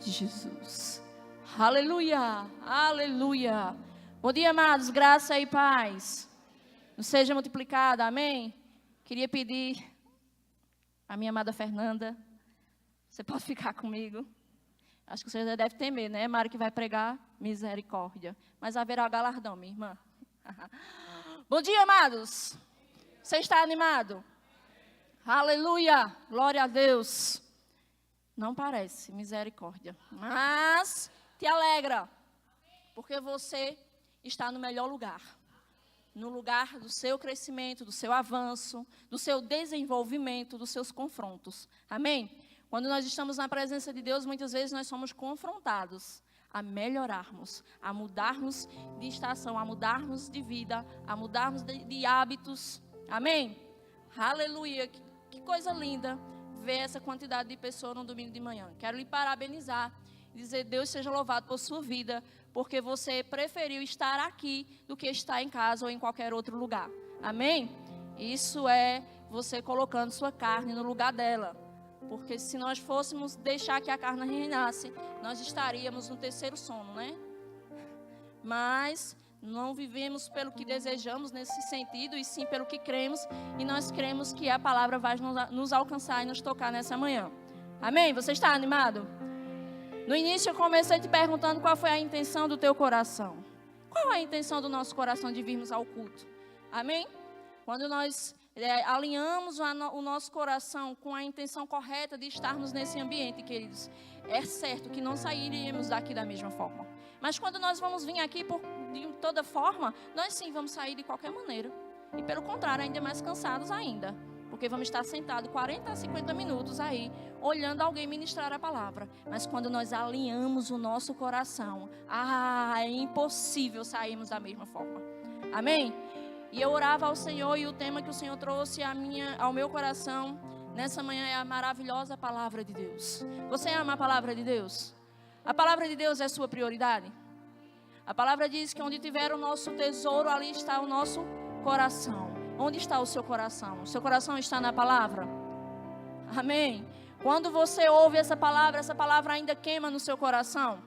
de Jesus. Aleluia, aleluia. Bom dia, amados, graça e paz. Não seja multiplicada, amém? Queria pedir a minha amada Fernanda, você pode ficar comigo? Acho que você já deve temer, né? Mari que vai pregar misericórdia. Mas haverá galardão, minha irmã. Bom dia, amados. Você está animado? Aleluia, glória a Deus. Não parece misericórdia, mas te alegra, porque você está no melhor lugar. No lugar do seu crescimento, do seu avanço, do seu desenvolvimento, dos seus confrontos. Amém? Quando nós estamos na presença de Deus, muitas vezes nós somos confrontados a melhorarmos, a mudarmos de estação, a mudarmos de vida, a mudarmos de hábitos. Amém? Aleluia! Que coisa linda ver essa quantidade de pessoas no domingo de manhã. Quero lhe parabenizar e dizer: Deus seja louvado por sua vida, porque você preferiu estar aqui do que estar em casa ou em qualquer outro lugar. Amém? Isso é você colocando sua carne no lugar dela. Porque se nós fôssemos deixar que a carne reinasse, nós estaríamos no terceiro sono, né? Mas não vivemos pelo que desejamos nesse sentido, e sim pelo que cremos. E nós cremos que a palavra vai nos alcançar e nos tocar nessa manhã. Amém? Você está animado? No início eu comecei te perguntando qual foi a intenção do teu coração. Qual é a intenção do nosso coração de virmos ao culto? Amém? Quando nós alinhamos o nosso coração com a intenção correta de estarmos nesse ambiente, queridos, é certo que não sairíamos daqui da mesma forma. Mas quando nós vamos vir aqui de toda forma, nós sim vamos sair de qualquer maneira. E pelo contrário, ainda mais cansados ainda. Porque vamos estar sentados 40 a 50 minutos aí, olhando alguém ministrar a palavra. Mas quando nós alinhamos o nosso coração, é impossível sairmos da mesma forma. Amém? E eu orava ao Senhor, e o tema que o Senhor trouxe ao meu coração nessa manhã é a maravilhosa palavra de Deus. Você ama a palavra de Deus? A palavra de Deus é sua prioridade? A palavra diz que onde tiver o nosso tesouro, ali está o nosso coração. Onde está o seu coração? O seu coração está na palavra? Amém? Quando você ouve essa palavra ainda queima no seu coração?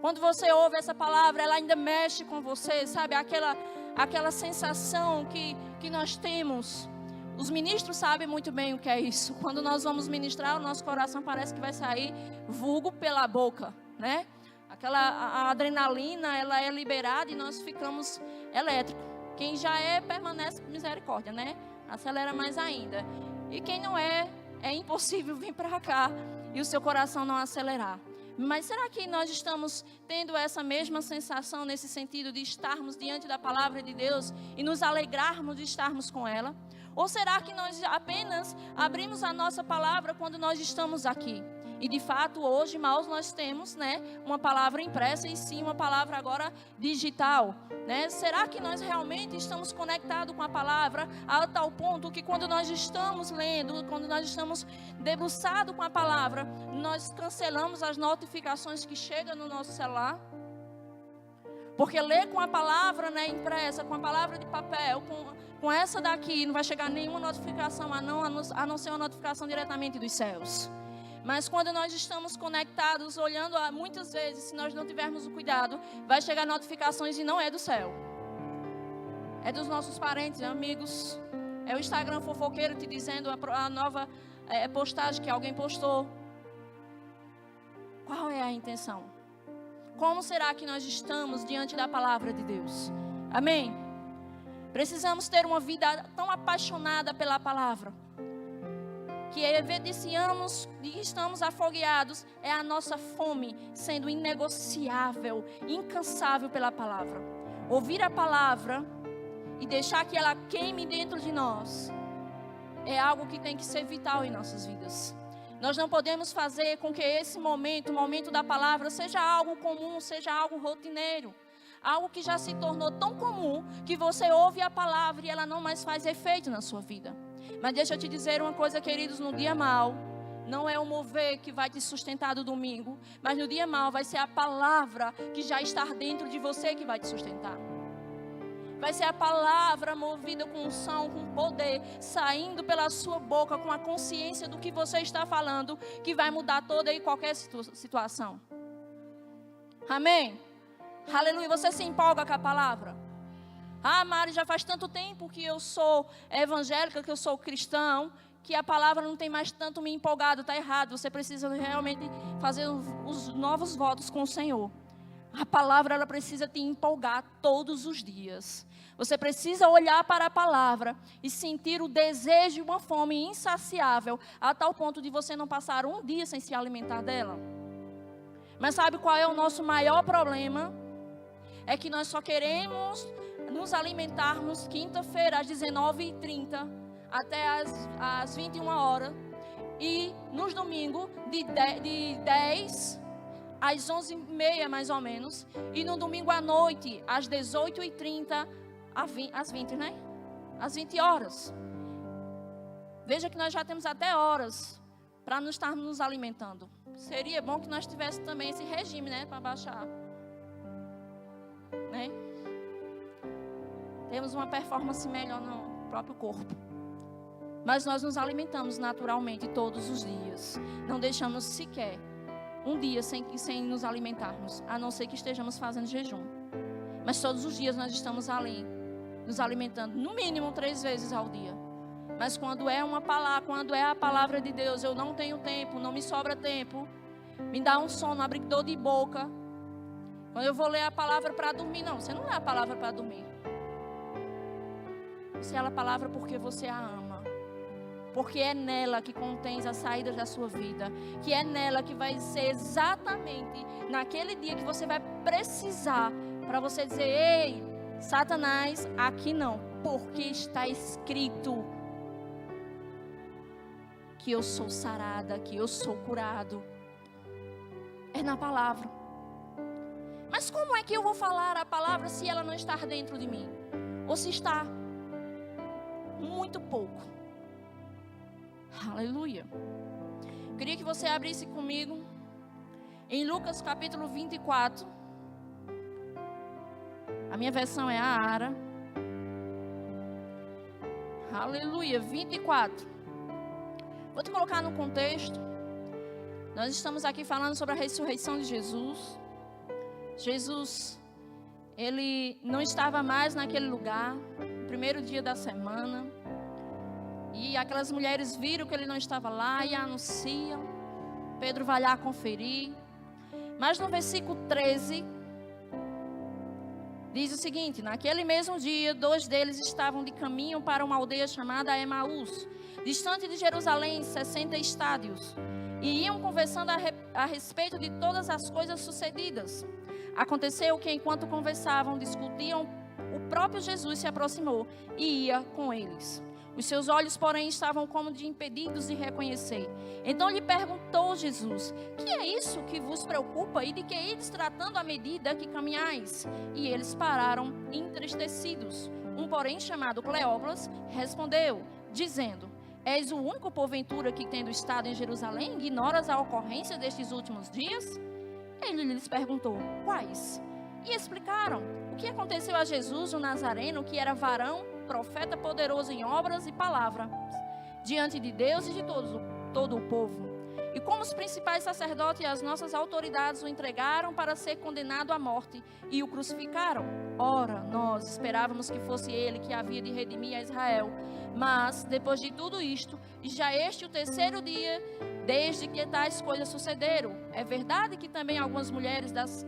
Quando você ouve essa palavra, ela ainda mexe com você, sabe? Aquela sensação que nós temos. Os ministros sabem muito bem o que é isso. Quando nós vamos ministrar, o nosso coração parece que vai sair vulgo pela boca, né? A adrenalina, ela é liberada e nós ficamos elétricos. Quem já permanece com misericórdia, né? Acelera mais ainda. E quem não é impossível vir para cá e o seu coração não acelerar. Mas será que nós estamos tendo essa mesma sensação nesse sentido de estarmos diante da palavra de Deus e nos alegrarmos de estarmos com ela? Ou será que nós apenas abrimos a nossa palavra quando nós estamos aqui? E de fato hoje mal nós temos, né, uma palavra impressa e sim uma palavra agora digital, né? Será que nós realmente estamos conectados com a palavra a tal ponto que quando nós estamos lendo, quando nós estamos debruçados com a palavra, nós cancelamos as notificações que chegam no nosso celular? Porque ler com a palavra, né, impressa, com a palavra de papel, com essa daqui, não vai chegar nenhuma notificação a não ser uma notificação diretamente dos céus. Mas quando nós estamos conectados, olhando, muitas vezes, se nós não tivermos o cuidado, vai chegar notificações e não é do céu. É dos nossos parentes, amigos. É o Instagram fofoqueiro te dizendo a nova postagem que alguém postou. Qual é a intenção? Como será que nós estamos diante da palavra de Deus? Amém? Precisamos ter uma vida tão apaixonada pela palavra, que evidenciamos e estamos afogueados, é a nossa fome sendo inegociável, incansável pela palavra. Ouvir a palavra e deixar que ela queime dentro de nós é algo que tem que ser vital em nossas vidas. Nós não podemos fazer com que esse momento, o momento da palavra, seja algo comum, seja algo rotineiro. Algo que já se tornou tão comum que você ouve a palavra e ela não mais faz efeito na sua vida. Mas deixa eu te dizer uma coisa, queridos, no dia mau, não é o mover que vai te sustentar do domingo, mas no dia mau vai ser a palavra que já está dentro de você que vai te sustentar. Vai ser a palavra movida com unção, com poder, saindo pela sua boca, com a consciência do que você está falando, que vai mudar toda e qualquer situação. Amém? Aleluia. Você se empolga com a palavra? Ah, Mari, já faz tanto tempo que eu sou evangélica, que eu sou cristão, que a palavra não tem mais tanto me empolgado. Está errado. Você precisa realmente fazer os novos votos com o Senhor. A palavra, ela precisa te empolgar todos os dias. Você precisa olhar para a palavra e sentir o desejo e uma fome insaciável, a tal ponto de você não passar um dia sem se alimentar dela. Mas sabe qual é o nosso maior problema? É que nós só queremos nos alimentarmos quinta-feira às 19h30 até às 21 horas. E nos domingos de 10 às 11h30 mais ou menos. E no domingo à noite às 18h30 às 20, né? Às 20 horas. Veja que nós já temos até horas para não estarmos nos alimentando. Seria bom que nós tivéssemos também esse regime, né? Para baixar. Né? Temos uma performance melhor no próprio corpo. Mas nós nos alimentamos naturalmente todos os dias. Não deixamos sequer um dia sem nos alimentarmos, a não ser que estejamos fazendo jejum. Mas todos os dias nós estamos ali, nos alimentando, no mínimo 3 vezes ao dia. Mas quando é uma palavra, quando é a palavra de Deus, eu não tenho tempo, não me sobra tempo, me dá um sono, abre dor de boca. Quando eu vou ler a palavra para dormir, não, você não lê a palavra para dormir. Você lê a palavra porque você a ama. Porque é nela que contém as saídas da sua vida. Que é nela que vai ser exatamente naquele dia que você vai precisar para você dizer: ei, Satanás, aqui não. Porque está escrito que eu sou sarada, que eu sou curado. É na palavra. Mas como é que eu vou falar a palavra se ela não está dentro de mim? Ou se está muito pouco? Aleluia. Queria que você abrisse comigo em Lucas capítulo 24. A minha versão é a Ara. Aleluia, 24. Vou te colocar no contexto. Nós estamos aqui falando sobre a ressurreição de Jesus. Jesus, ele não estava mais naquele lugar, no primeiro dia da semana. E aquelas mulheres viram que ele não estava lá e anunciam. Pedro vai lá conferir. Mas no versículo 13, diz o seguinte: naquele mesmo dia, 2 deles estavam de caminho para uma aldeia chamada Emaús, distante de Jerusalém, 60 estádios. E iam conversando a respeito de todas as coisas sucedidas. Aconteceu que enquanto conversavam, discutiam, o próprio Jesus se aproximou e ia com eles. Os seus olhos, porém, estavam como de impedidos de reconhecer. Então lhe perguntou Jesus: que é isso que vos preocupa e de que ides tratando à medida que caminhais? E eles pararam entristecidos. Um, porém, chamado Cleópas, respondeu, dizendo: és o único, porventura, que tendo estado em Jerusalém, ignoras a ocorrência destes últimos dias? Ele lhes perguntou: quais? E explicaram o que aconteceu a Jesus, o Nazareno, que era varão, profeta poderoso em obras e palavras, diante de Deus e de todo o povo. E como os principais sacerdotes e as nossas autoridades o entregaram para ser condenado à morte e o crucificaram. Ora, nós esperávamos que fosse ele que havia de redimir a Israel. Mas, depois de tudo isto, já este o 3º dia, desde que tais coisas sucederam. É verdade que também algumas mulheres das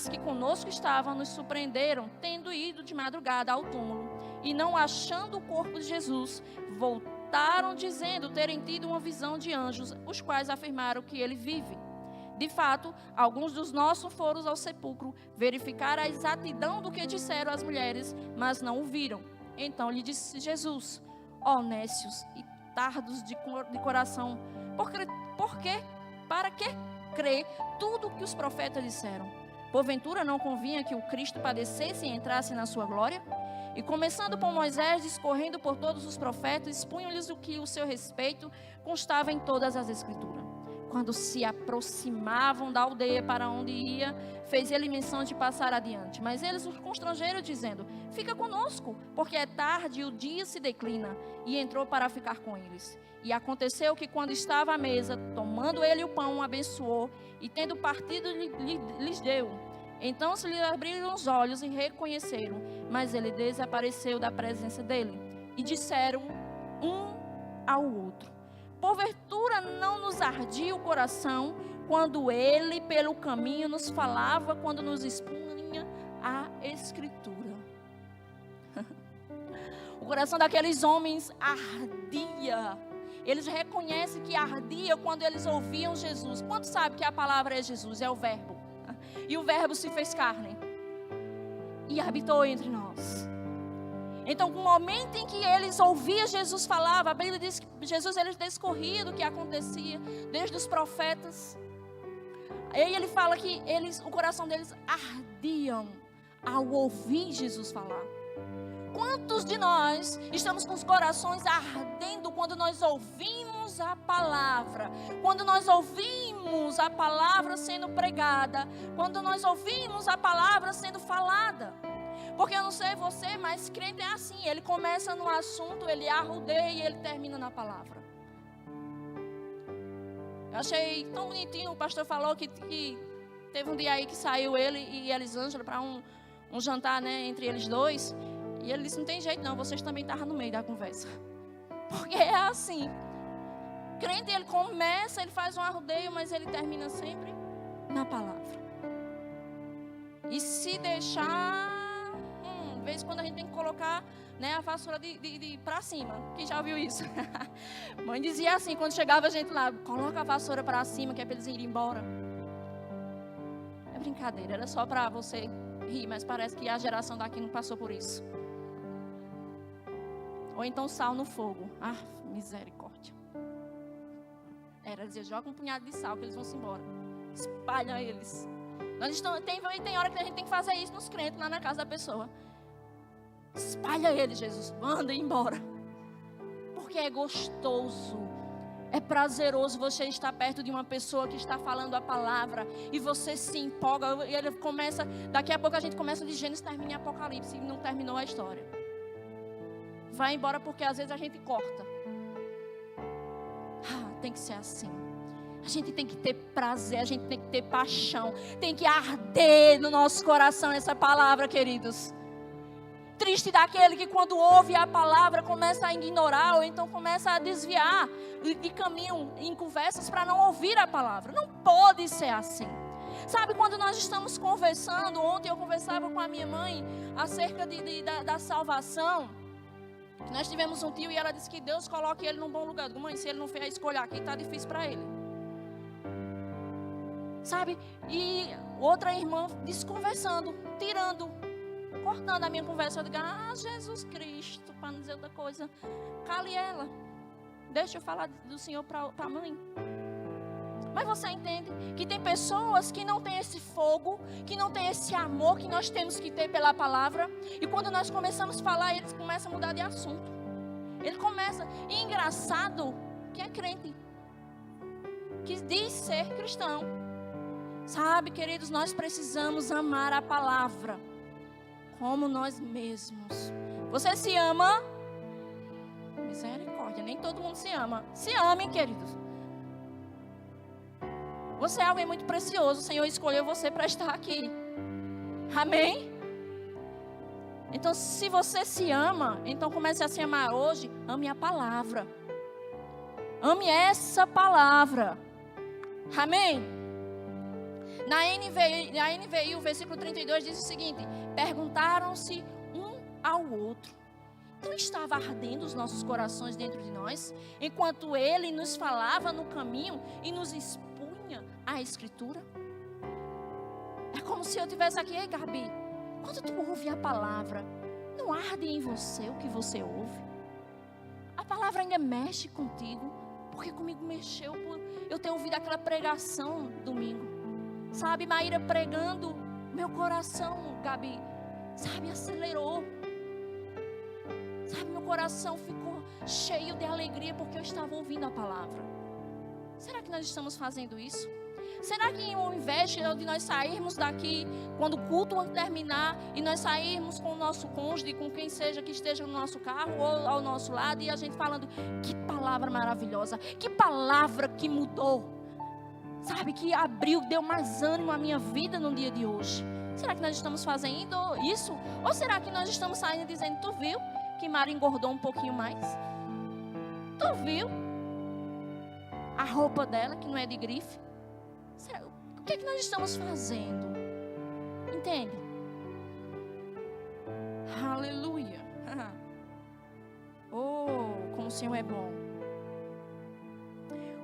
que conosco estavam nos surpreenderam, tendo ido de madrugada ao túmulo, e não achando o corpo de Jesus, voltaram dizendo terem tido uma visão de anjos, os quais afirmaram que ele vive. De fato, alguns dos nossos foram ao sepulcro, verificar a exatidão do que disseram as mulheres, mas não o viram. Então lhe disse Jesus: ó nécios e tardos de coração, para que crer tudo o que os profetas disseram? Porventura não convinha que o Cristo padecesse e entrasse na sua glória? E começando por Moisés, discorrendo por todos os profetas, expunham-lhes o que o seu respeito constava em todas as Escrituras. quando se aproximavam da aldeia para onde ia, fez ele menção de passar adiante. Mas eles os constrangeram, dizendo: fica conosco, porque é tarde e o dia se declina. E entrou para ficar com eles. E aconteceu que, quando estava à mesa, tomando ele o pão, abençoou, e tendo partido, lhes deu. Então se lhe abriram os olhos e reconheceram, mas ele desapareceu da presença dele. E disseram um ao outro: porventura não nos ardia o coração quando ele pelo caminho nos falava, quando nos expunha a Escritura? O coração daqueles homens ardia. Eles reconhecem que ardia quando eles ouviam Jesus. Quantos sabem que a palavra é Jesus, é o verbo? E o verbo se fez carne e habitou entre nós. Então, no momento em que eles ouviam Jesus falar, a Bíblia diz que Jesus ele discorria do que acontecia desde os profetas. Aí ele fala que o coração deles ardiam ao ouvir Jesus falar. Quantos de nós estamos com os corações ardendo quando nós ouvimos a palavra? Quando nós ouvimos a palavra sendo pregada? Quando nós ouvimos a palavra sendo falada? Porque eu não sei você, mas crente é assim. Ele começa no assunto, ele arrudeia e ele termina na palavra. Eu achei tão bonitinho, o pastor falou que teve um dia aí que saiu ele e Elisângela para um jantar, né, entre eles dois. E ele disse: não tem jeito não, vocês também estavam no meio da conversa. Porque é assim. Crente, ele começa, ele faz um arrudeio, mas ele termina sempre na palavra. E se deixar, de vez em quando a gente tem que colocar, né, a vassoura para cima. Quem já ouviu isso? Mãe dizia assim, quando chegava a gente lá: coloca a vassoura para cima, que é para eles irem embora. É brincadeira, era só para você rir, mas parece que a geração daqui não passou por isso. Ou então sal no fogo. Ah, misericórdia. Era dizer: joga um punhado de sal que eles vão se embora. Espalha eles. Tem hora que a gente tem que fazer isso nos crentes lá na casa da pessoa. Espalha eles, Jesus. Manda ir embora. Porque é gostoso. É prazeroso você estar perto de uma pessoa que está falando a palavra. E você se empolga. E ele começa. Daqui a pouco a gente começa de Gênesis, termina em Apocalipse. E não terminou a história. Vai embora porque às vezes a gente corta. Tem que ser assim. A gente tem que ter prazer, a gente tem que ter paixão. Tem que arder no nosso coração essa palavra, queridos. Triste daquele que quando ouve a palavra começa a ignorar ou então começa a desviar de caminho em conversas para não ouvir a palavra. Não pode ser assim. Sabe, quando nós estamos conversando, ontem eu conversava com a minha mãe acerca da salvação. Nós tivemos um tio e ela disse que Deus coloque ele num bom lugar. Eu digo: mãe, se ele não fez a escolha aqui, está difícil para ele. Sabe? E outra irmã desconversando, cortando a minha conversa. Eu digo: Jesus Cristo, para não dizer outra coisa. Cale ela. Deixa eu falar do Senhor para a mãe. Mas você entende que tem pessoas que não têm esse fogo, que não têm esse amor que nós temos que ter pela palavra. E quando nós começamos a falar, eles começam a mudar de assunto. Ele começa, e engraçado, que é crente, que diz ser cristão. Sabe, queridos, nós precisamos amar a palavra como nós mesmos. Você se ama? Misericórdia, nem todo mundo se ama. Se amem, queridos. Você é alguém muito precioso. O Senhor escolheu você para estar aqui. Amém? Então, se você se ama, então comece a se amar hoje. Ame a palavra. Ame essa palavra. Amém? Na NVI, o versículo 32 diz o seguinte: perguntaram-se um ao outro: não estava ardendo os nossos corações dentro de nós, enquanto ele nos falava no caminho e nos expunha a Escritura? É como se eu estivesse aqui: ei, Gabi, quando tu ouve a palavra, não arde em você o que você ouve? A palavra ainda mexe contigo, porque comigo mexeu por eu ter ouvido aquela pregação domingo. Sabe, Maíra pregando, meu coração, Gabi, sabe, acelerou. Sabe, meu coração ficou cheio de alegria porque eu estava ouvindo a palavra. Será que nós estamos fazendo isso? Será que ao invés de nós sairmos daqui, quando o culto terminar, e nós sairmos com o nosso cônjuge, com quem seja que esteja no nosso carro ou ao nosso lado, e a gente falando, que palavra maravilhosa, que palavra que mudou, sabe, que abriu, deu mais ânimo à minha vida no dia de hoje. Será que nós estamos fazendo isso? Ou será que nós estamos saindo dizendo, tu viu que Mara engordou um pouquinho mais? Tu viu a roupa dela, que não é de grife? O que é que nós estamos fazendo? Entende? Aleluia. Oh, como o Senhor é bom.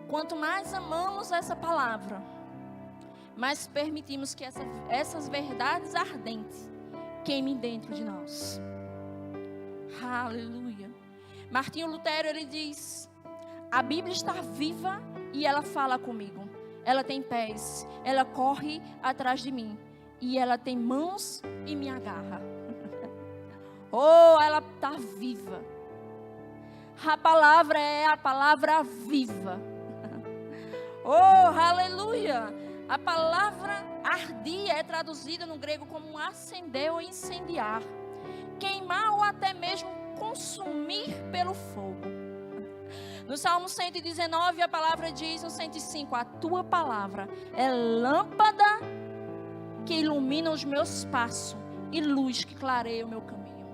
Quanto mais amamos essa palavra, mais permitimos que essas verdades ardentes queimem dentro de nós. Aleluia. Martinho Lutero, ele diz: a Bíblia está viva e ela fala comigo. Ela tem pés, ela corre atrás de mim. E ela tem mãos e me agarra. Oh, ela está viva. A palavra é a palavra viva. Oh, aleluia. A palavra ardir é traduzida no grego como acender ou incendiar. Queimar ou até mesmo consumir pelo fogo. No Salmo 119, a palavra diz no 105, a tua palavra é lâmpada que ilumina os meus passos e luz que clareia o meu caminho.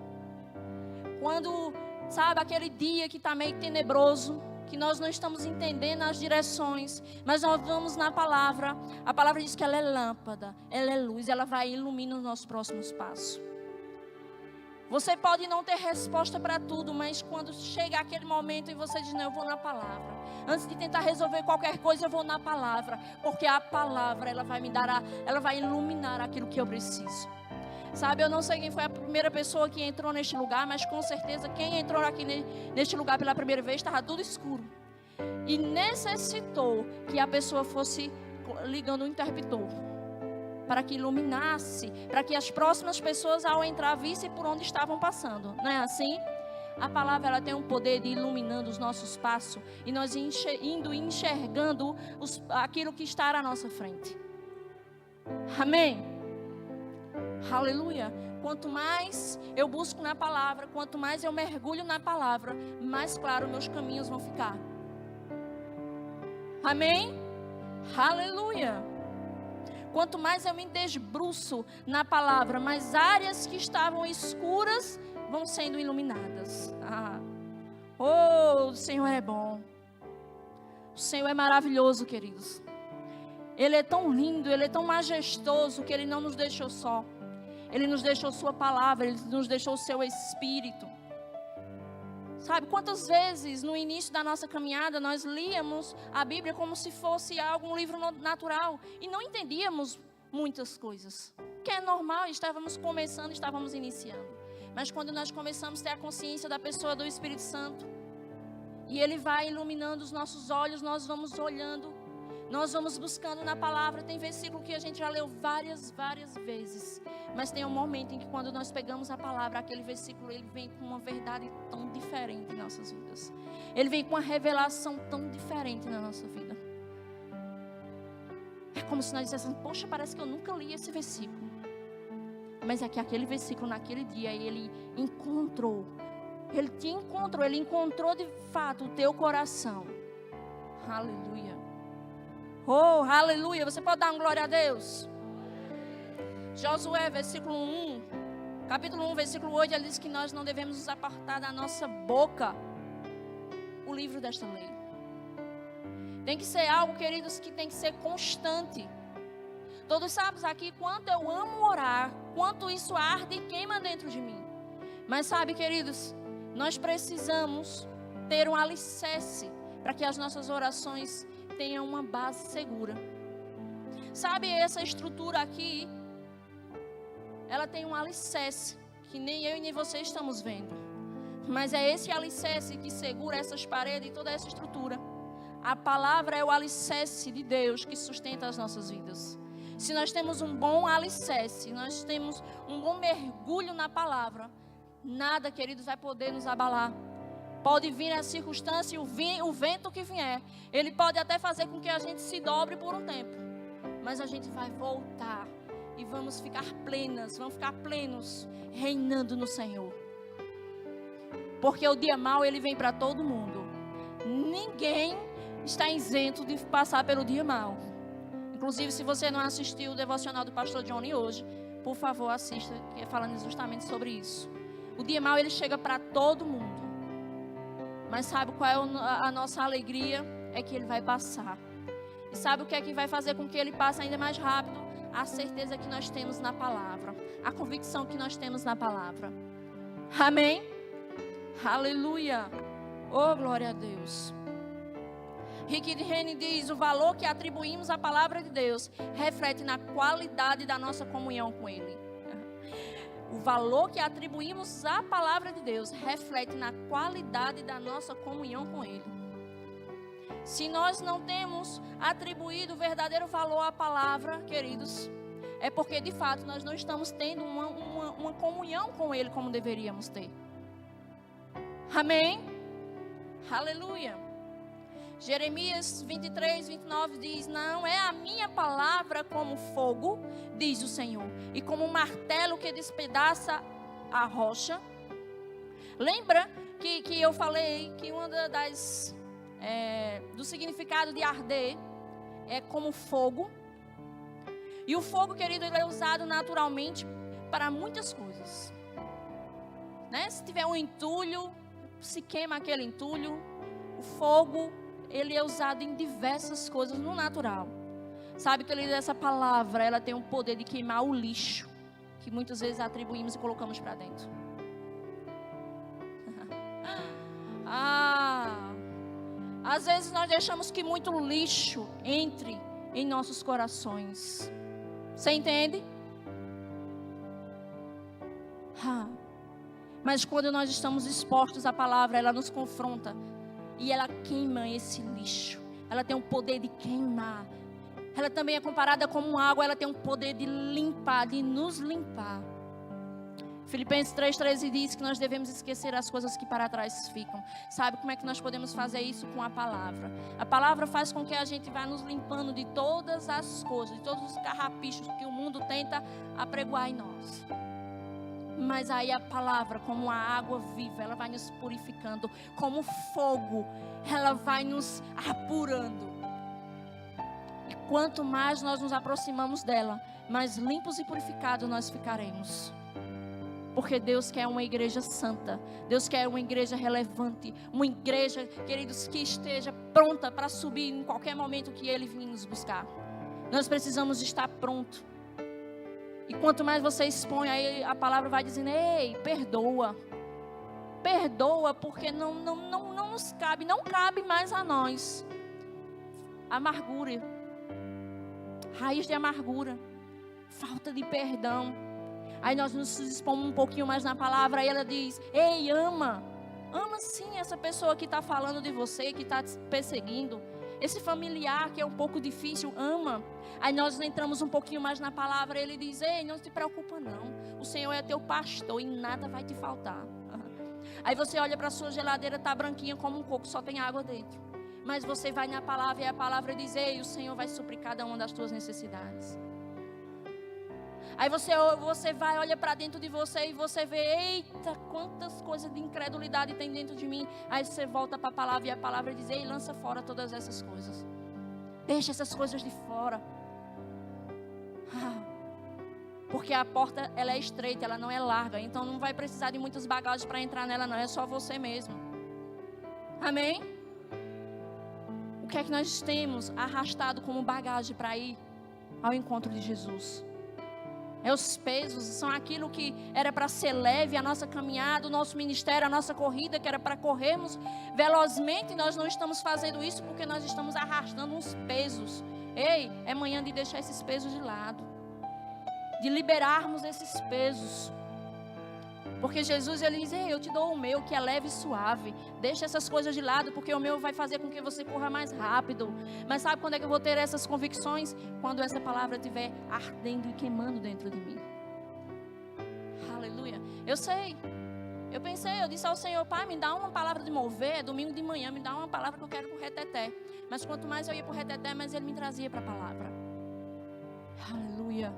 Quando, sabe, aquele dia que está meio tenebroso, que nós não estamos entendendo as direções, mas nós vamos na palavra, a palavra diz que ela é lâmpada, ela é luz, ela vai iluminar os nossos próximos passos. Você pode não ter resposta para tudo, mas quando chega aquele momento e você diz, não, eu vou na palavra. Antes de tentar resolver qualquer coisa, eu vou na palavra. Porque a palavra, ela vai me dar, ela vai iluminar aquilo que eu preciso. Sabe, eu não sei quem foi a primeira pessoa que entrou neste lugar, mas com certeza quem entrou aqui neste lugar pela primeira vez, estava tudo escuro. E necessitou que a pessoa fosse ligando o interruptor. Para que iluminasse, para que as próximas pessoas ao entrar vissem por onde estavam passando. Não é assim? A palavra, ela tem um poder de iluminando os nossos passos e nós indo enxergando aquilo que está à nossa frente. Amém? Aleluia. Quanto mais eu busco na palavra, quanto mais eu mergulho na palavra, mais claro meus caminhos vão ficar. Amém? Aleluia. Quanto mais eu me desbruço na palavra, mais áreas que estavam escuras vão sendo iluminadas. Oh, o Senhor é bom. O Senhor é maravilhoso, queridos. Ele é tão lindo, Ele é tão majestoso que Ele não nos deixou só. Ele nos deixou Sua palavra, Ele nos deixou o Seu Espírito. Sabe, quantas vezes no início da nossa caminhada nós líamos a Bíblia como se fosse algum livro natural e não entendíamos muitas coisas. Que é normal, estávamos começando, estávamos iniciando. Mas quando nós começamos a ter a consciência da pessoa do Espírito Santo e Ele vai iluminando os nossos olhos, nós vamos olhando, nós vamos buscando na palavra. Tem versículo que a gente já leu várias vezes. Mas tem um momento em que quando nós pegamos a palavra, aquele versículo, ele vem com uma verdade tão diferente em nossas vidas. Ele vem com uma revelação tão diferente na nossa vida. É como se nós dissessemos, poxa, parece que eu nunca li esse versículo. Mas é que aquele versículo, naquele dia, ele encontrou. Ele te encontrou, ele encontrou de fato o teu coração. Aleluia. Oh, aleluia. Você pode dar uma glória a Deus? Josué, versículo 1, capítulo 1, versículo 8, ele diz que nós não devemos nos apartar da nossa boca o livro desta lei. Tem que ser algo, queridos, que tem que ser constante. Todos sabem aqui quanto eu amo orar, quanto isso arde e queima dentro de mim. Mas sabe, queridos, nós precisamos ter um alicerce para que as nossas orações tenham uma base segura. Sabe, essa estrutura aqui, ela tem um alicerce que nem eu e nem você estamos vendo. Mas é esse alicerce que segura essas paredes e toda essa estrutura. A palavra é o alicerce de Deus que sustenta as nossas vidas. Se nós temos um bom alicerce, nós temos um bom mergulho na palavra, nada, queridos, vai poder nos abalar. Pode vir a circunstância e o vento que vier. Ele pode até fazer com que a gente se dobre por um tempo. Mas a gente vai voltar. E vamos ficar plenas, vamos ficar plenos, reinando no Senhor. Porque o dia mau, ele vem para todo mundo. Ninguém está isento de passar pelo dia mau. Inclusive, se você não assistiu o devocional do pastor Johnny hoje, por favor, assista, que é falando justamente sobre isso. O dia mau, ele chega para todo mundo. Mas sabe qual é a nossa alegria? É que ele vai passar. E sabe o que é que vai fazer com que ele passe ainda mais rápido? A certeza que nós temos na palavra. A convicção que nós temos na palavra. Amém? Aleluia. Oh, glória a Deus. Rick Rennie diz: o valor que atribuímos à palavra de Deus reflete na qualidade da nossa comunhão com Ele. O valor que atribuímos à palavra de Deus reflete na qualidade da nossa comunhão com Ele. Se nós não temos atribuído o verdadeiro valor à palavra, queridos, é porque de fato nós não estamos tendo uma comunhão com Ele como deveríamos ter. Amém? Aleluia. Jeremias 23, 29 diz: não é a minha palavra como fogo, diz o Senhor, e como um martelo que despedaça a rocha. Lembra que eu falei que uma do significado de arder é como fogo. E o fogo, querido, ele é usado naturalmente para muitas coisas, né? Se tiver um entulho, se queima aquele entulho. O fogo, ele é usado em diversas coisas no natural. Sabe que essa palavra, ela tem o poder de queimar o lixo que muitas vezes atribuímos e colocamos para dentro. Às vezes nós deixamos que muito lixo entre em nossos corações. Você entende? Mas quando nós estamos expostos à palavra, ela nos confronta. E ela queima esse lixo. Ela tem o poder de queimar. Ela também é comparada como água. Ela tem o poder de limpar, de nos limpar. Filipenses 3,13 diz que nós devemos esquecer as coisas que para trás ficam. Sabe como é que nós podemos fazer isso? Com a palavra. A palavra faz com que a gente vá nos limpando de todas as coisas, de todos os carrapichos que o mundo tenta apregoar em nós. Mas aí a palavra, como a água viva, ela vai nos purificando. Como fogo, ela vai nos apurando. E quanto mais nós nos aproximamos dela, mais limpos e purificados nós ficaremos. Porque Deus quer uma igreja santa. Deus quer uma igreja relevante. Uma igreja, queridos, que esteja pronta para subir em qualquer momento que Ele vir nos buscar. Nós precisamos estar prontos. E quanto mais você expõe, aí a palavra vai dizendo: ei, perdoa. Perdoa, porque não nos cabe, não cabe mais a nós. Amargura. Raiz de amargura. Falta de perdão. Aí nós nos expomos um pouquinho mais na palavra, aí ela diz: ei, ama. Ama sim essa pessoa que está falando de você, que está te perseguindo. Esse familiar que é um pouco difícil, ama. Aí nós entramos um pouquinho mais na palavra. Ele diz: ei, não se preocupa não. O Senhor é teu pastor e nada vai te faltar. Aí você olha para a sua geladeira, está branquinha como um coco, só tem água dentro. Mas você vai na palavra e a palavra diz: ei, o Senhor vai suprir cada uma das tuas necessidades. Aí você vai, olha para dentro de você e você vê: eita, quantas coisas de incredulidade tem dentro de mim. Aí você volta para a palavra e a palavra diz: ei, lança fora todas essas coisas. Deixa essas coisas de fora. Porque a porta, ela é estreita, ela não é larga. Então não vai precisar de muitas bagagens para entrar nela, não. É só você mesmo. Amém? O que é que nós temos arrastado como bagagem para ir ao encontro de Jesus? É os pesos, são aquilo que era para ser leve, a nossa caminhada, o nosso ministério, a nossa corrida, que era para corrermos velozmente. Nós não estamos fazendo isso porque nós estamos arrastando uns pesos. Ei, é manhã de deixar esses pesos de lado, de liberarmos esses pesos. Porque Jesus, ele diz: ei, eu te dou o meu, que é leve e suave. Deixa essas coisas de lado, porque o meu vai fazer com que você corra mais rápido. Mas sabe quando é que eu vou ter essas convicções? Quando essa palavra estiver ardendo e queimando dentro de mim. Aleluia. Eu sei Eu disse ao Senhor, Pai, me dá uma palavra de mover, domingo de manhã, me dá uma palavra que eu quero para o reteté. Mas quanto mais eu ia para o reteté, mais ele me trazia para a palavra. Aleluia.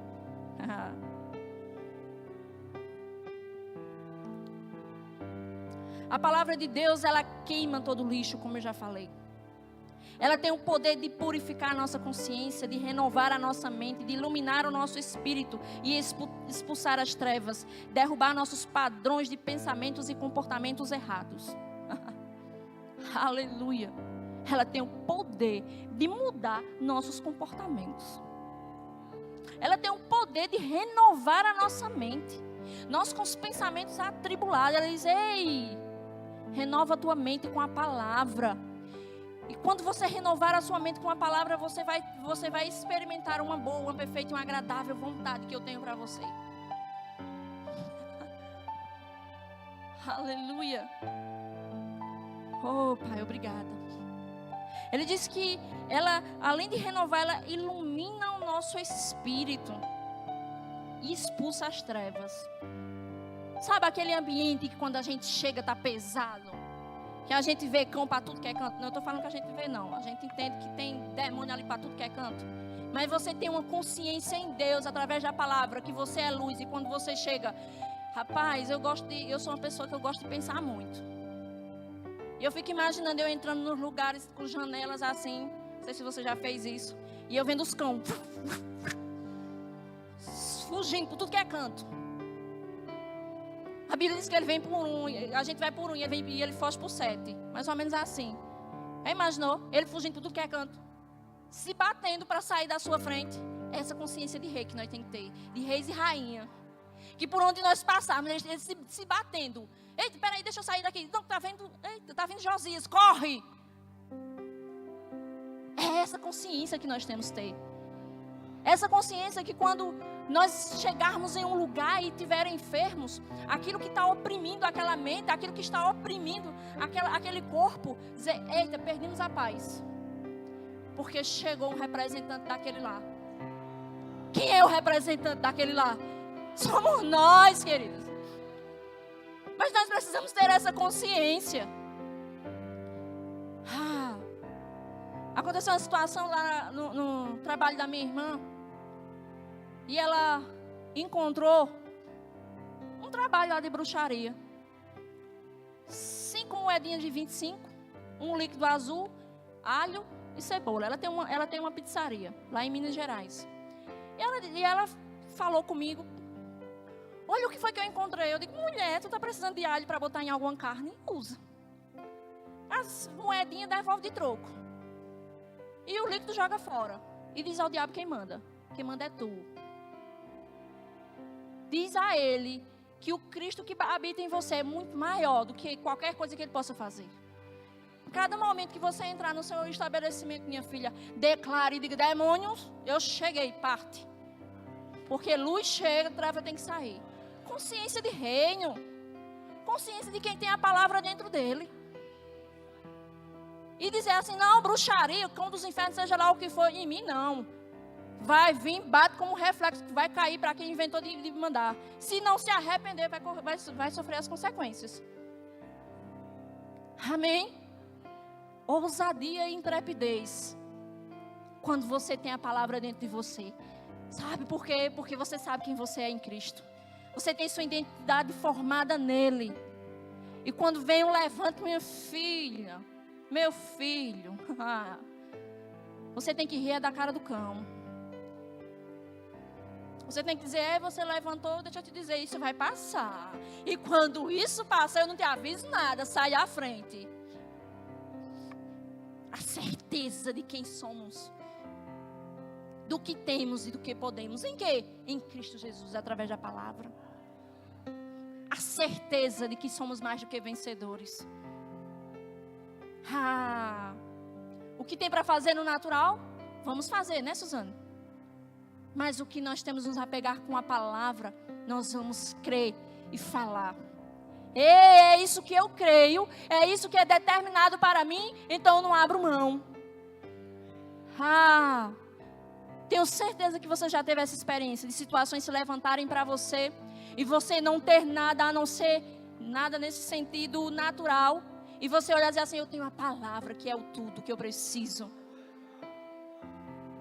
A palavra de Deus, ela queima todo o lixo, como eu já falei. Ela tem o poder de purificar a nossa consciência, de renovar a nossa mente, de iluminar o nosso espírito e expulsar as trevas, derrubar nossos padrões de pensamentos e comportamentos errados. Aleluia. Ela tem o poder de mudar nossos comportamentos. Ela tem o poder de renovar a nossa mente. Nós com os pensamentos atribulados, ela diz, ei, renova a tua mente com a palavra. E quando você renovar a sua mente com a palavra, você vai experimentar uma boa, uma perfeita e uma agradável vontade que eu tenho para você. Aleluia. Oh, Pai, obrigada. Ele diz que ela, além de renovar, ela ilumina o nosso espírito e expulsa as trevas. Sabe aquele ambiente que quando a gente chega está pesado? Que a gente vê cão para tudo que é canto. Não, eu estou falando que a gente vê, não. A gente entende que tem demônio ali para tudo que é canto. Mas você tem uma consciência em Deus, através da palavra, que você é luz. E quando você chega... Rapaz, eu sou uma pessoa que eu gosto de pensar muito. E eu fico imaginando eu entrando nos lugares com janelas assim. Não sei se você já fez isso. E eu vendo os cão. Fugindo por tudo que é canto. A Bíblia diz que ele vem por um, a gente vai por um e ele foge por 7. Mais ou menos assim. Já imaginou? Ele fugindo por tudo que é canto. Se batendo para sair da sua frente. Essa consciência de rei que nós temos que ter. De reis e rainha. Que por onde nós passarmos, eles se batendo. Eita, peraí, deixa eu sair daqui. Não, tá vindo Josias, corre. É essa consciência que nós temos que ter. Essa consciência que quando nós chegarmos em um lugar e tiverem enfermos, aquilo que está oprimindo aquela mente, aquilo que está oprimindo aquele corpo, dizer, eita, perdemos a paz. Porque chegou um representante daquele lá. Quem é o representante daquele lá? Somos nós, queridos. Mas nós precisamos ter essa consciência. Aconteceu uma situação lá no trabalho da minha irmã. E ela encontrou um trabalho lá de bruxaria. 5 moedinhas de 25, um líquido azul, alho e cebola. Ela tem uma pizzaria lá em Minas Gerais. E ela falou comigo. Olha o que foi que eu encontrei. Eu digo, mulher, tu tá precisando de alho para botar em alguma carne? Usa. As moedinhas devolve de troco. E o líquido joga fora. E diz ao diabo quem manda. Quem manda é tu. Diz a ele que o Cristo que habita em você é muito maior do que qualquer coisa que ele possa fazer. Cada momento que você entrar no seu estabelecimento, minha filha, declare e diga, demônios, eu cheguei, parte. Porque luz chega, treva tem que sair. Consciência de reino. Consciência de quem tem a palavra dentro dele. E dizer assim, não, bruxaria, o cão dos infernos, seja lá o que for, em mim não. Vai vir, bate como um reflexo, vai cair para quem inventou de mandar. Se não se arrepender, vai sofrer as consequências. Amém? Ousadia e intrepidez. Quando você tem a palavra dentro de você. Sabe por quê? Porque você sabe quem você é em Cristo. Você tem sua identidade formada nele. E quando vem o levante, minha filha, meu filho, você tem que rir da cara do cão. Você tem que dizer, você levantou, deixa eu te dizer, isso vai passar. E quando isso passar, eu não te aviso nada, sai à frente. A certeza de quem somos. Do que temos e do que podemos. Em quê? Em Cristo Jesus, através da palavra. A certeza de que somos mais do que vencedores. O que tem para fazer no natural, vamos fazer, né, Suzana? Mas o que nós temos nos apegar com a palavra, nós vamos crer e falar. É isso que eu creio, é isso que é determinado para mim, então eu não abro mão. Tenho certeza que você já teve essa experiência de situações se levantarem para você e você não ter nada a não ser nada nesse sentido natural. E você olhar e dizer assim, eu tenho a palavra que é o tudo que eu preciso.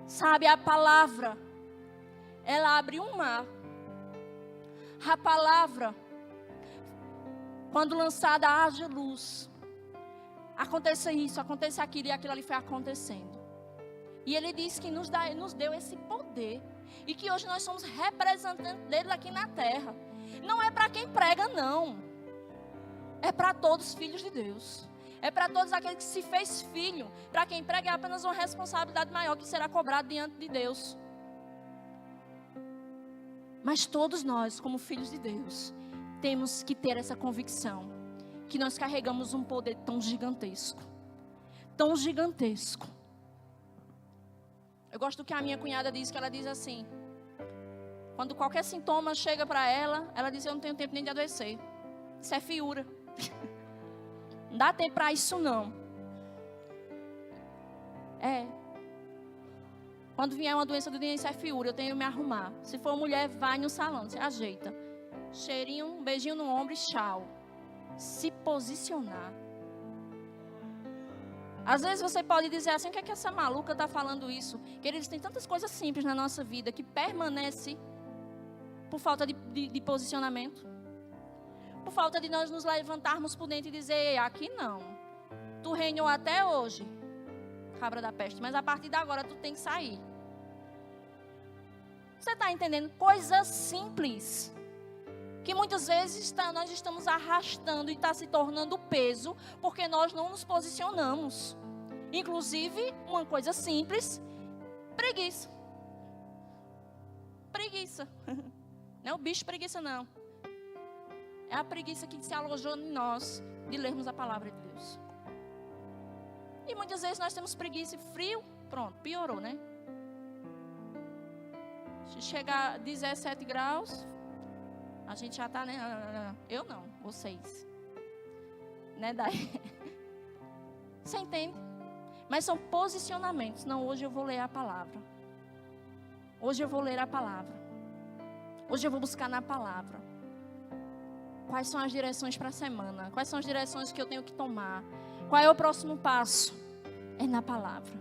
Sabe, a palavra, ela abre um mar. A palavra, quando lançada, haja luz. Aconteça isso, aconteça aquilo, e aquilo ali foi acontecendo. E ele disse que nos deu esse poder. E que hoje nós somos representantes dele aqui na terra. Não é para quem prega, não. É para todos os filhos de Deus. É para todos aqueles que se fez filho. Para quem prega é apenas uma responsabilidade maior que será cobrada diante de Deus. Mas todos nós, como filhos de Deus, temos que ter essa convicção. Que nós carregamos um poder tão gigantesco. Tão gigantesco. Eu gosto do que a minha cunhada diz, que ela diz assim. Quando qualquer sintoma chega para ela, ela diz, eu não tenho tempo nem de adoecer. Isso é fiura. Não dá tempo para isso não. Quando vier uma doença do dia, isso é fiura, eu tenho que me arrumar. Se for mulher, vai no salão, se ajeita. Cheirinho, um beijinho no ombro e tchau. Se posicionar. Às vezes você pode dizer assim, o que é que essa maluca está falando isso? Queridos, tem tantas coisas simples na nossa vida que permanecem por falta de posicionamento. Por falta de nós nos levantarmos por dentro e dizer, aqui não. Tu reinou até hoje, cabra da peste, mas a partir de agora tu tem que sair. Você está entendendo? Coisas simples. Que muitas vezes nós estamos arrastando e está se tornando peso, porque nós não nos posicionamos. Inclusive, uma coisa simples, preguiça. Preguiça. Não é o bicho preguiça, não. É a preguiça que se alojou em nós de lermos a palavra de Deus. E muitas vezes nós temos preguiça e frio, pronto, piorou, né? Se chegar a 17 graus, a gente já está, né? Eu não, vocês. Né, Dai? Você entende? Mas são posicionamentos. Não, hoje eu vou ler a palavra. Hoje eu vou ler a palavra. Hoje eu vou buscar na palavra. Quais são as direções para a semana? Quais são as direções que eu tenho que tomar? Qual é o próximo passo? É na palavra.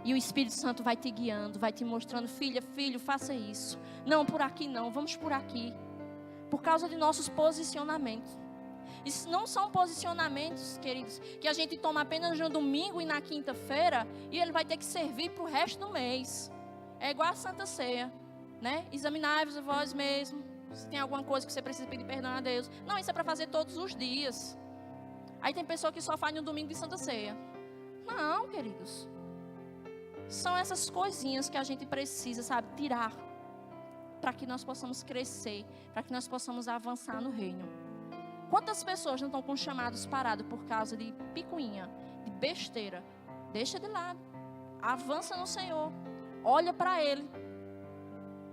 E o Espírito Santo vai te guiando, vai te mostrando, filha, filho, faça isso. Não, por aqui não, vamos por aqui. Por causa de nossos posicionamentos. Isso não são posicionamentos, queridos, que a gente toma apenas no domingo e na quinta-feira e ele vai ter que servir para o resto do mês. É igual a Santa Ceia, né? Examinai-vos a vós mesmos. Se tem alguma coisa que você precisa pedir perdão a Deus. Não, isso é para fazer todos os dias. Aí tem pessoa que só faz no domingo de Santa Ceia. Não, queridos. São essas coisinhas que a gente precisa, sabe, tirar. Para que nós possamos crescer. Para que nós possamos avançar no reino. Quantas pessoas não estão com chamados parados por causa de picuinha, de besteira? Deixa de lado. Avança no Senhor. Olha para Ele.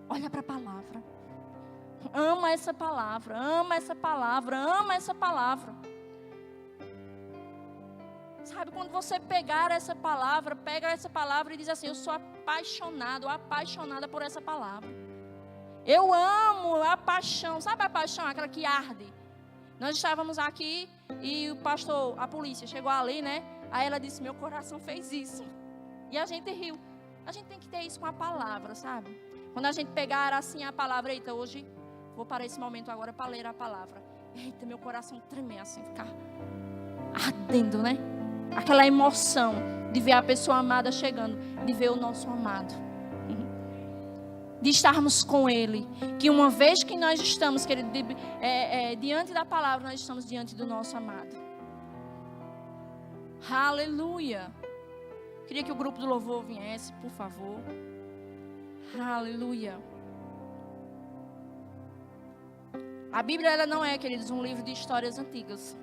Olha para a palavra. Ama essa palavra, ama essa palavra, ama essa palavra. Sabe, quando você pegar essa palavra, pega essa palavra e diz assim, eu sou apaixonado, apaixonada por essa palavra. Eu amo a paixão, sabe a paixão, aquela que arde? Nós estávamos aqui e o pastor, a polícia chegou ali, né? Aí ela disse, meu coração fez isso. E a gente riu. A gente tem que ter isso com a palavra, sabe? Quando a gente pegar assim a palavra, eita, hoje vou parar esse momento agora para ler a palavra. Eita, meu coração tremer assim, ficar ardendo, né? Aquela emoção de ver a pessoa amada chegando, de ver o nosso amado. De estarmos com Ele. Que uma vez que nós estamos, querido, diante da palavra, nós estamos diante do nosso amado. Aleluia. Queria que o grupo do louvor viesse, por favor. Aleluia. A Bíblia, ela não é, queridos, um livro de histórias antigas.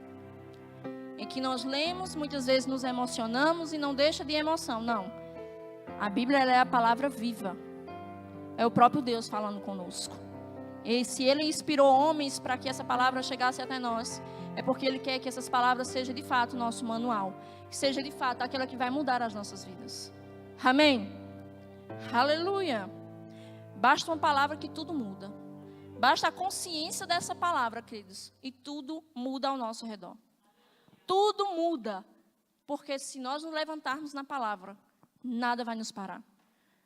Em que nós lemos, muitas vezes nos emocionamos e não deixa de emoção. Não. A Bíblia, ela é a palavra viva. É o próprio Deus falando conosco. E se Ele inspirou homens para que essa palavra chegasse até nós, é porque Ele quer que essas palavras sejam de fato o nosso manual. Que seja de fato aquela que vai mudar as nossas vidas. Amém? Aleluia. Basta uma palavra que tudo muda. Basta a consciência dessa palavra, queridos, e tudo muda ao nosso redor. Tudo muda, porque se nós nos levantarmos na palavra, nada vai nos parar.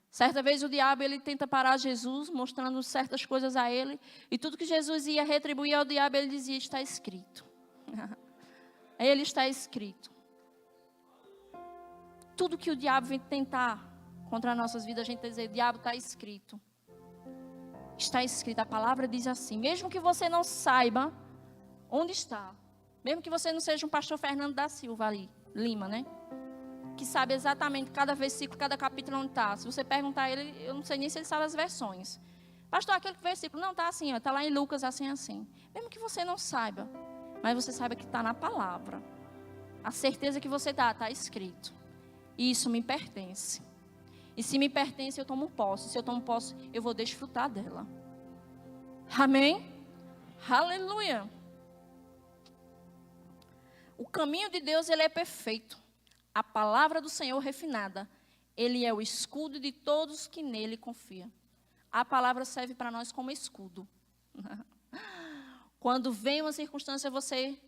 Certa vez o diabo, ele tenta parar Jesus, mostrando certas coisas a ele, e tudo que Jesus ia retribuir ao diabo, ele dizia, está escrito. Ele está escrito. Tudo que o diabo vem tentar contra nossas vidas, a gente dizer, diabo, está escrito. Está escrito, a palavra diz assim, mesmo que você não saiba onde está, mesmo que você não seja um pastor Fernando da Silva ali, Lima, né? Que sabe exatamente cada versículo, cada capítulo onde está. Se você perguntar a ele, eu não sei nem se ele sabe as versões. Pastor, aquele versículo, não, está assim, está lá em Lucas, assim. Mesmo que você não saiba, mas você saiba que está na palavra. A certeza que você está escrito. E isso me pertence. E se me pertence, eu tomo posse. Se eu tomo posse, eu vou desfrutar dela. Amém? Aleluia. O caminho de Deus, ele é perfeito. A palavra do Senhor refinada. Ele é o escudo de todos que nele confiam. A palavra serve para nós como escudo. Quando vem uma circunstância, você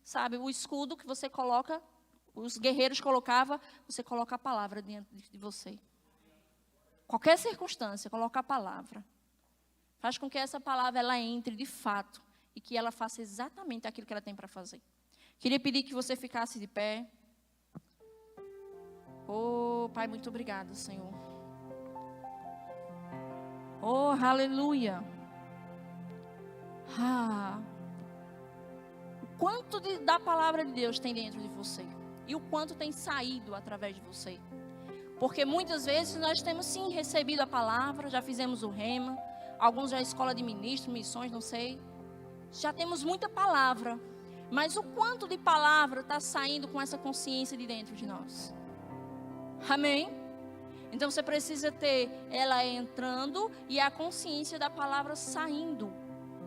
sabe, o escudo que você coloca, os guerreiros colocavam, você coloca a palavra dentro de você. Qualquer circunstância, coloca a palavra. Faz com que essa palavra ela entre de fato e que ela faça exatamente aquilo que ela tem para fazer. Queria pedir que você ficasse de pé. Oh, Pai, muito obrigado, Senhor. Oh, aleluia. O quanto da palavra de Deus tem dentro de você e o quanto tem saído através de você. Porque muitas vezes nós temos sim recebido a palavra, já fizemos o rema, alguns já a escola de ministros, missões, não sei. Já temos muita palavra, mas o quanto de palavra está saindo com essa consciência de dentro de nós? Amém? Então você precisa ter ela entrando e a consciência da palavra saindo.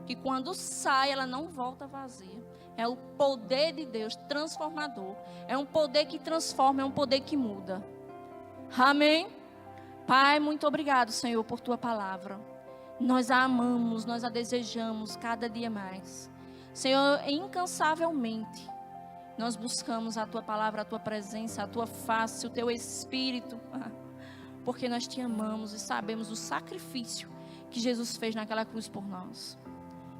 Que quando sai, ela não volta vazia. É o poder de Deus transformador. É um poder que transforma, é um poder que muda. Amém? Pai, muito obrigado, Senhor, por tua palavra. Nós a amamos, nós a desejamos cada dia mais. Senhor, incansavelmente, nós buscamos a tua palavra, a tua presença, a tua face, o teu espírito. Porque nós te amamos e sabemos o sacrifício que Jesus fez naquela cruz por nós.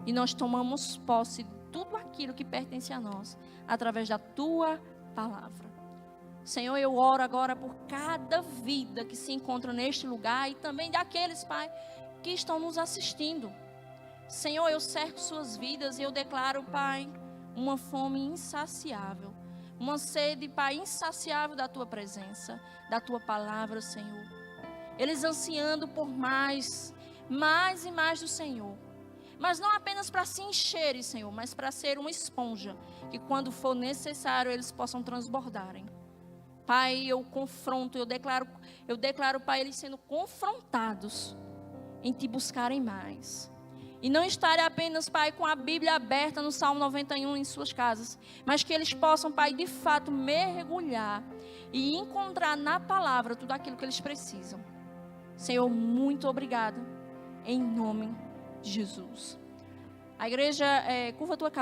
E nós tomamos posse de tudo aquilo que pertence a nós, através da tua palavra. Senhor, eu oro agora por cada vida que se encontra neste lugar e também daqueles, Pai, que estão nos assistindo. Senhor, eu cerco suas vidas e eu declaro, Pai, uma fome insaciável, uma sede, Pai, insaciável da tua presença, da tua palavra, Senhor. Eles ansiando por mais e mais do Senhor. Mas não apenas para se encherem, Senhor, mas para ser uma esponja, que quando for necessário eles possam transbordarem. Pai, eu confronto, eu declaro, Pai, eles sendo confrontados em te buscarem mais. E não estarem apenas, Pai, com a Bíblia aberta no Salmo 91 em suas casas, mas que eles possam, Pai, de fato mergulhar e encontrar na palavra tudo aquilo que eles precisam. Senhor, muito obrigado, em nome de Jesus. A igreja, curva a tua cabeça.